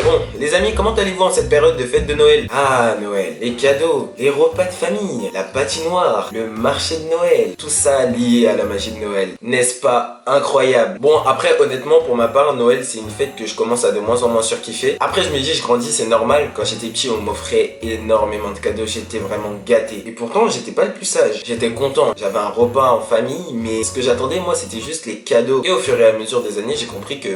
Bon, les amis, comment allez-vous en cette période de fête de Noël? Ah, Noël, les cadeaux, les repas de famille, la patinoire, le marché de Noël, tout ça lié à la magie de Noël. N'est-ce pas incroyable? Bon, après, honnêtement, pour ma part, Noël, c'est une fête que je commence à de moins en moins surkiffer. Après, je me dis, je grandis, c'est normal. Quand j'étais petit, on m'offrait énormément de cadeaux, j'étais vraiment gâté. Et pourtant, j'étais pas le plus sage. J'étais content, j'avais un repas en famille, mais ce que j'attendais, moi, c'était juste les cadeaux. Et au fur et à mesure des années, j'ai compris que,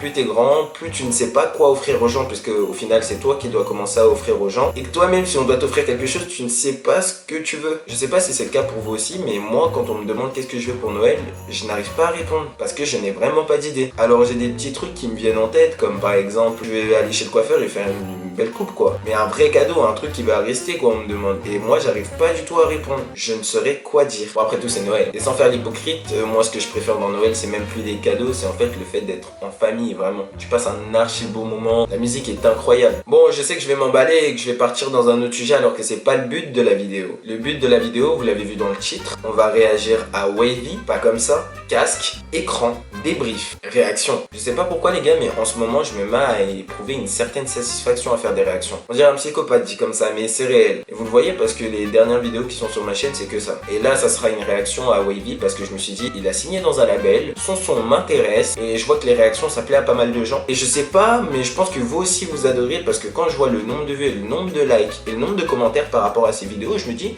plus t'es grand, plus tu ne sais pas quoi offrir aux gens, puisque au final, c'est toi qui dois commencer à offrir aux gens. Et que toi-même, si on doit t'offrir quelque chose, tu ne sais pas ce que tu veux. Je sais pas si c'est le cas pour vous aussi, mais moi, quand on me demande qu'est-ce que je veux pour Noël, je n'arrive pas à répondre, parce que je n'ai vraiment pas d'idée. Alors, j'ai des petits trucs qui me viennent en tête, comme par exemple, je vais aller chez le coiffeur et faire une belle coupe, quoi. Mais un vrai cadeau, un truc qui va rester, quoi, on me demande. Et moi, j'arrive pas du tout à répondre. Je ne saurais quoi dire. Bon, après tout, c'est Noël. Et sans faire l'hypocrite, moi, ce que je préfère dans Noël, c'est même plus des cadeaux, c'est en fait le fait d'être en famille, vraiment. Tu passes un archi beau moment. La musique est incroyable. Bon, je sais que je vais m'emballer et que je vais partir dans un autre sujet alors que c'est pas le but de la vidéo. Le but de la vidéo, vous l'avez vu dans le titre, on va réagir à Wavy, pas comme ça, casque, écran, débrief, réaction. Je sais pas pourquoi les gars, mais en ce moment, je me mets à éprouver une certaine satisfaction à faire des réactions. On dirait un psychopathe dit comme ça, mais c'est réel. Et vous le voyez parce que les dernières vidéos qui sont sur ma chaîne, c'est que ça. Et là, ça sera une réaction à Wavy parce que je me suis dit, il a signé dans un label, son son m'intéresse et je vois que les réactions, ça plaît à pas mal de gens. Et je sais pas, mais je pense que vous aussi vous adorez parce que quand je vois le nombre de vues et le nombre de likes et le nombre de commentaires par rapport à ces vidéos, je me dis,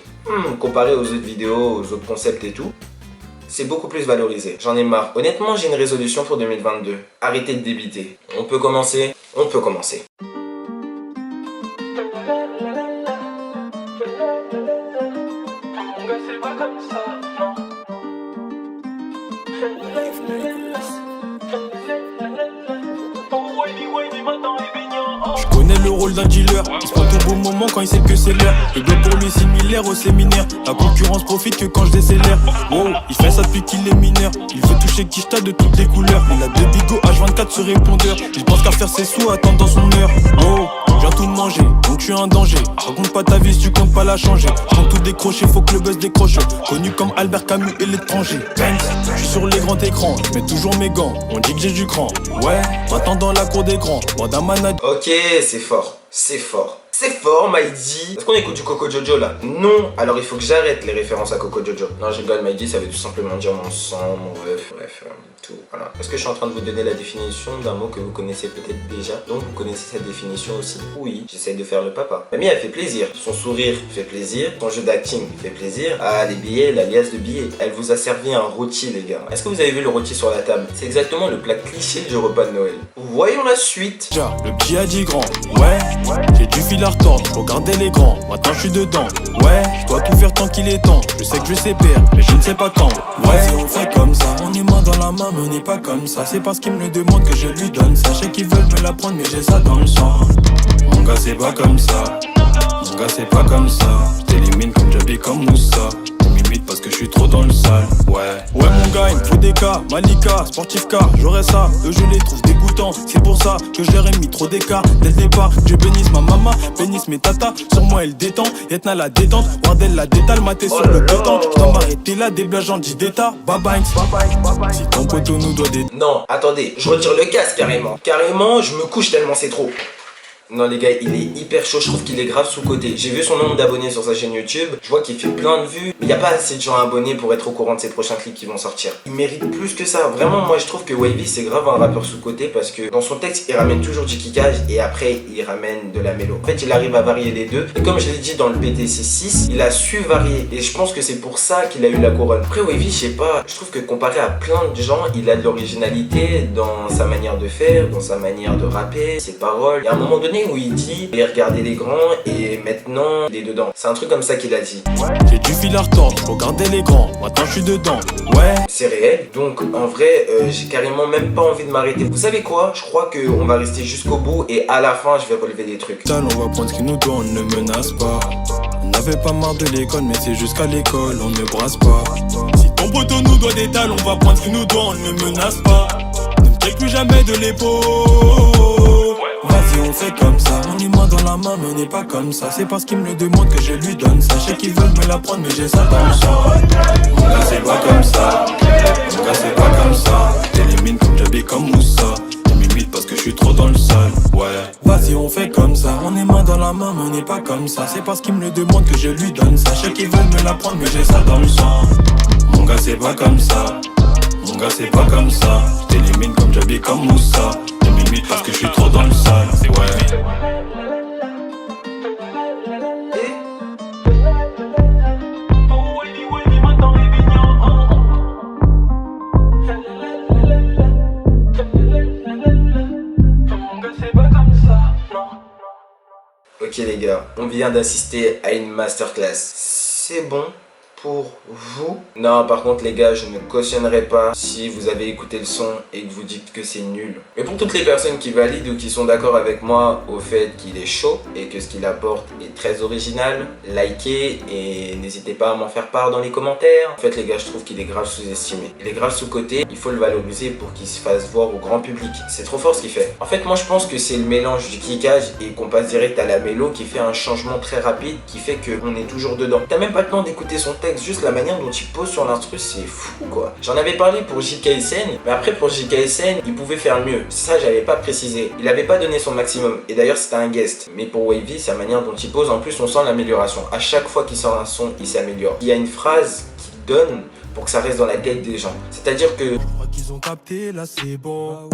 comparé aux autres vidéos, aux autres concepts et tout, c'est beaucoup plus valorisé. J'en ai marre. Honnêtement, j'ai une résolution pour 2022. Arrêtez de débiter. On peut commencer? On peut commencer. Je connais le rôle d'un dealer, il se prend au bon moment quand il sait que c'est l'heure. Le gars pour lui est similaire au séminaire, la concurrence profite que quand je décélère. Wow, il fait ça depuis qu'il est mineur, il veut toucher Kishta de toutes les couleurs. Il a deux bigots H24 sur répondeur, il pense qu'à faire ses sous, attendre dans son heure. Wow, je viens tout manger, donc tu es un danger. Raconte pas ta vie si tu comptes pas la changer. Quand tout décrocher, faut que le buzz décroche. Connu comme Albert Camus et l'étranger. Je suis sur les grands écrans, je mets toujours mes gants. On dit que j'ai du cran, ouais, maintenant dans la cour d'écran. Ok, c'est fort, c'est fort. C'est fort, Maïdi. Est-ce qu'on écoute du Coco Jojo là? Non. Alors il faut que j'arrête les références à Coco Jojo. Non, je rigole, Maïdi, ça veut tout simplement dire mon sang, mon ref, bref, tout. Voilà. Est-ce que je suis en train de vous donner la définition d'un mot que vous connaissez peut-être déjà? Donc vous connaissez cette définition aussi? Oui, j'essaye de faire le papa. Mamie, elle fait plaisir. Son sourire fait plaisir. Son jeu d'acting fait plaisir. Ah, les billets, la liasse de billets. Elle vous a servi un rôti, les gars. Est-ce que vous avez vu le rôti sur la table? C'est exactement le plat cliché du repas de Noël. Voyons la suite. Le petit a dit grand, ouais, j'ai du fil à retordre, faut garder les grands, maintenant je suis dedans, ouais, je dois tout faire tant qu'il est temps, je sais que je sais perdre, mais je ne sais pas quand, ouais, si on fait comme ça, on est main dans la main, mais on n'est pas comme ça, c'est parce qu'il me le demande que je lui donne ça, je sais qu'ils veulent me la prendre, mais j'ai ça dans le sang, mon gars c'est pas comme ça, mon gars c'est pas comme ça, je t'élimine comme Jabi comme Moussa. Parce que je suis trop dans le sale, ouais. Ouais mon gars, il me faut des cas, Malika, sportif car, j'aurais ça. Eux je les trouve dégoûtants, c'est pour ça que je leur ai mis trop d'écart. Dès le départ, Dieu bénisse ma maman, bénisse mes tatas. Sur moi elle détend, Yetna la détente, Wardel la détale, maté sur le pétant. Je dois m'arrêter là, des blagues j'en dis d'état. Bye bye, si ton poteau nous doit des... Non, attendez, je retire le casque carrément. Carrément, je me couche tellement c'est trop. Non les gars, il est hyper chaud, je trouve qu'il est grave sous-coté. J'ai vu son nombre d'abonnés sur sa chaîne YouTube, je vois qu'il fait plein de vues, mais il n'y a pas assez de gens abonnés pour être au courant de ses prochains clips qui vont sortir. Il mérite plus que ça, vraiment moi je trouve que Wavy c'est grave un rappeur sous-coté parce que dans son texte il ramène toujours du kickage et après il ramène de la mélo. En fait il arrive à varier les deux et comme je l'ai dit dans le PTC 6, il a su varier et je pense que c'est pour ça qu'il a eu la couronne. Après Wavy je sais pas, je trouve que comparé à plein de gens, il a de l'originalité dans sa manière de faire, dans sa manière de rapper, ses paroles. Il y a un moment donné où il dit et regardez les grands et maintenant il est dedans. C'est un truc comme ça qu'il a dit. J'ai du fil à retordre, faut garder les grands, maintenant je suis dedans, ouais. C'est réel, donc en vrai j'ai carrément même pas envie de m'arrêter. Vous savez quoi? Je crois qu'on va rester jusqu'au bout et à la fin je vais relever des trucs. On va prendre ce qu'il nous doit, on ne menace pas. On n'avait pas marre de l'école mais c'est jusqu'à l'école, on ne brasse pas. Si ton poteau nous doit des dalles, on va prendre ce qu'il nous doit, on ne menace pas. Ne me tire plus jamais de l'épaule. Vas-y on fait comme ça, on est main dans la main mais on n'est pas comme ça. C'est parce qu'il me le demande que je lui donne ça. Je sais qu'ils veulent me la prendre mais j'ai ça dans le sang. Mon gars c'est pas comme ça, mon gars c'est pas comme ça. T'élimines comme Jabi comme Moussa. Tu m'imites parce que je suis trop dans le sale, ouais. Vas-y on fait comme ça, on est main dans la main mais on n'est pas comme ça. C'est parce qu'il me le demande que je lui donne ça. Je sais qu'ils veulent me la prendre mais j'ai ça dans le sang. Mon gars c'est pas comme ça, mon gars c'est pas comme ça. Je t'élimine comme Jabi comme Moussa. Je m'imite parce que je suis trop dans le sale. Ouais. Ok les gars, on vient d'assister à une masterclass. C'est bon pour vous? Non, par contre les gars, je ne cautionnerai pas si vous avez écouté le son et que vous dites que c'est nul. Mais pour toutes les personnes qui valident ou qui sont d'accord avec moi au fait qu'il est chaud et que ce qu'il apporte est très original, likez et n'hésitez pas à m'en faire part dans les commentaires. En fait les gars, je trouve qu'il est grave sous-estimé. Il est grave sous-coté, il faut le valoriser pour qu'il se fasse voir au grand public. C'est trop fort ce qu'il fait. En fait moi je pense que c'est le mélange du kickage et qu'on passe direct à la mélo qui fait un changement très rapide qui fait qu'on est toujours dedans. T'as même pas le temps d'écouter son texte. Juste la manière dont il pose sur l'instru, c'est fou quoi. J'en avais parlé pour JKSN, mais après pour JKSN, il pouvait faire mieux. Ça, j'avais pas précisé. Il avait pas donné son maximum. Et d'ailleurs, c'était un guest. Mais pour Wavy, c'est la manière dont il pose. En plus, on sent l'amélioration. À chaque fois qu'il sort un son, il s'améliore. Il y a une phrase qu'il donne pour que ça reste dans la tête des gens. C'est-à-dire que Qu'ils ont capté, là c'est bon.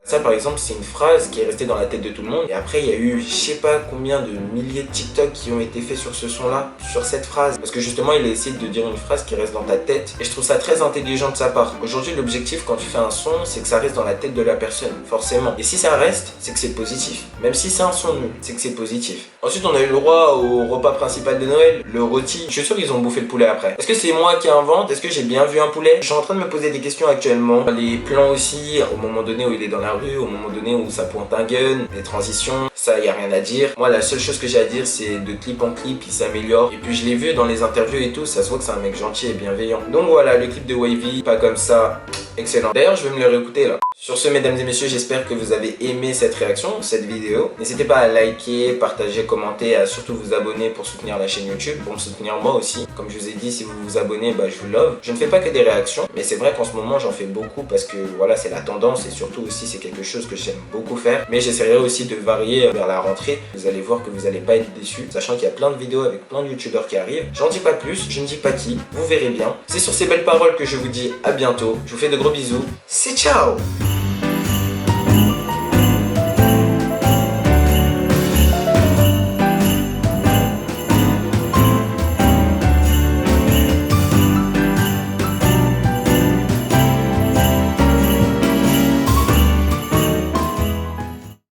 ça par exemple c'est une phrase qui est restée dans la tête de tout le monde et après il y a eu je sais pas combien de milliers de TikTok qui ont été faits sur ce son là, sur cette phrase parce que justement il a essayé de dire une phrase qui reste dans ta tête et je trouve ça très intelligent de sa part. Aujourd'hui l'objectif quand tu fais un son c'est que ça reste dans la tête de la personne forcément et si ça reste c'est que c'est positif, même si c'est un son nul c'est que c'est positif. Ensuite on a eu le droit au repas principal de Noël, le rôti. Je suis sûr qu'ils ont bouffé le poulet après. Est-ce que c'est moi qui invente? Est-ce que j'ai bien vu un poulet? Je suis en train de me poser des questions actuellement. Les plans aussi, au moment donné où il est dans la rue, au moment donné où ça pointe un gun, les transitions, ça y a rien à dire. Moi la seule chose que j'ai à dire c'est de clip en clip il s'améliore et puis je l'ai vu dans les interviews et tout, ça se voit que c'est un mec gentil et bienveillant. Donc voilà le clip de Wavy, pas comme ça, excellent. D'ailleurs je vais me le réécouter là. Sur ce mesdames et messieurs, j'espère que vous avez aimé cette réaction, cette vidéo. N'hésitez pas à liker, partager, commenter, à surtout vous abonner pour soutenir la chaîne YouTube, pour me soutenir moi aussi. Comme je vous ai dit, si vous vous abonnez, je vous love. Je ne fais pas que des réactions, mais c'est vrai qu'en ce moment j'en fais beaucoup parce que voilà c'est la tendance et surtout aussi c'est quelque chose que j'aime beaucoup faire. Mais j'essaierai aussi de varier vers la rentrée. Vous allez voir que vous n'allez pas être déçus, sachant qu'il y a plein de vidéos avec plein de youtubeurs qui arrivent. J'en dis pas plus, je ne dis pas qui, vous verrez bien. C'est sur ces belles paroles que je vous dis à bientôt. Je vous fais de gros bisous. C'est ciao!